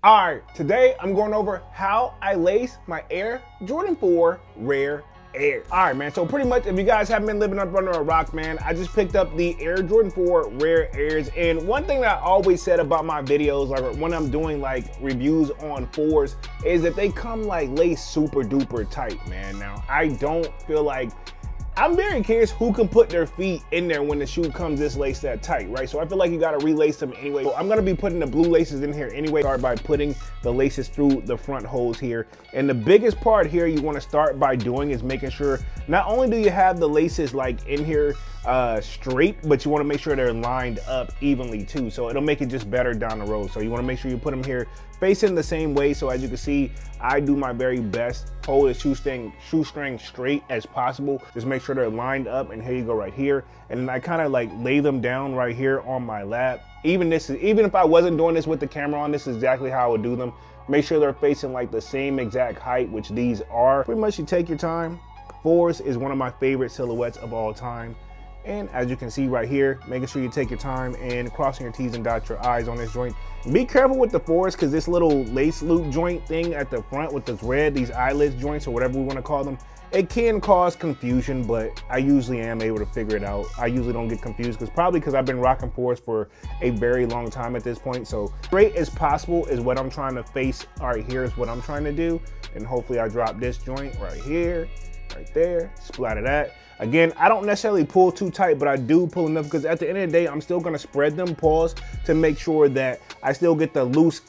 All right, today I'm going over how I lace my Air Jordan 4 Rare Air. All right, man, so pretty much if you guys haven't been living up under a rock, man, I just picked up the Air Jordan 4 Rare Airs. And one thing that I always said about my videos, like when I'm doing like reviews on 4s, is that they come like laced super duper tight, man. Now, I don't feel like, I'm very curious who can put their feet in there when the shoe comes this lace that tight, right? So I feel like you gotta relace them anyway. So I'm gonna be putting the blue laces in here anyway. Start by putting the laces through the front holes here. And the biggest part here you wanna start by doing is making sure, not only do you have the laces like in here straight, but you wanna make sure they're lined up evenly too. So it'll make it just better down the road. So you wanna make sure you put them here facing the same way. So as you can see, I do my very best, hold the shoestring straight as possible. Just make sure they're lined up, and here you go right here. And then I kind of like lay them down right here on my lap. Even if I wasn't doing this with the camera on, this is exactly how I would do them. Make sure they're facing like the same exact height, which these are. Pretty much you take your time. 4s is one of my favorite silhouettes of all time. And as you can see right here, making sure you take your time and crossing your T's and dot your I's on this joint. Be careful with the 4s because this little lace loop joint thing at the front with this red, these eyelets joints or whatever we want to call them, it can cause confusion, but I usually am able to figure it out. I usually don't get confused because I've been rocking 4s for a very long time at this point. So straight as possible is what I'm trying to face. All right, here's what I'm trying to do. And hopefully I drop this joint right here, right there, splatter that. Again, I don't necessarily pull too tight, but I do pull enough because at the end of the day, I'm still gonna spread them, pause, to make sure that I still get the loose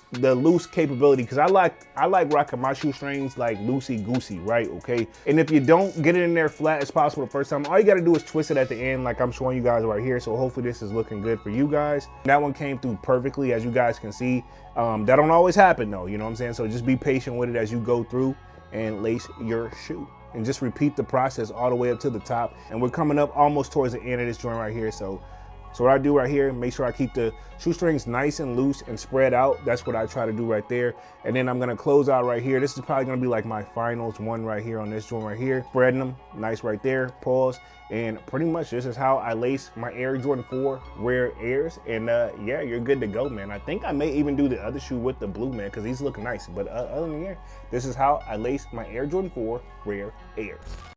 capability, because I like rocking my shoestrings like loosey-goosey, right, okay? And if you don't get it in there flat as possible the first time, all you gotta do is twist it at the end like I'm showing you guys right here. So hopefully this is looking good for you guys. That one came through perfectly, as you guys can see. That don't always happen though, you know what I'm saying? So just be patient with it as you go through and lace your shoe. And just repeat the process all the way up to the top. And we're coming up almost towards the end of this joint right here. So what I do right here, make sure I keep the shoestrings nice and loose and spread out. That's what I try to do right there. And then I'm gonna close out right here. This is probably gonna be like my finals one right here on this joint right here. Spreading them, nice right there, pause. And pretty much this is how I lace my Air Jordan 4 Rare Airs. And yeah, you're good to go, man. I think I may even do the other shoe with the blue, man, because these look nice. But other than that, this is how I lace my Air Jordan 4 Rare Airs.